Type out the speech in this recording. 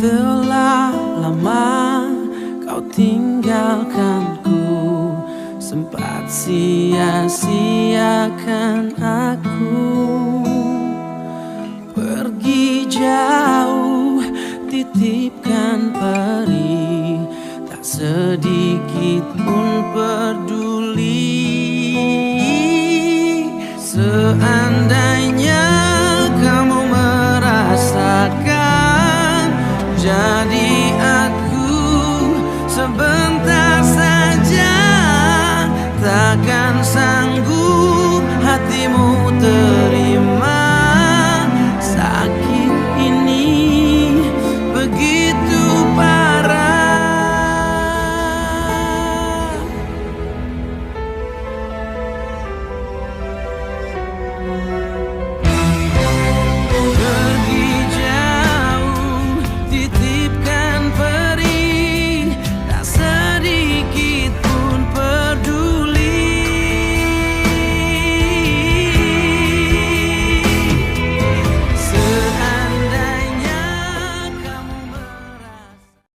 Telah lama kau tinggalkanku, sempat sia-siakan aku. Pergi jauh, titipkan perih, tak sedikit pun peduli. Seandainya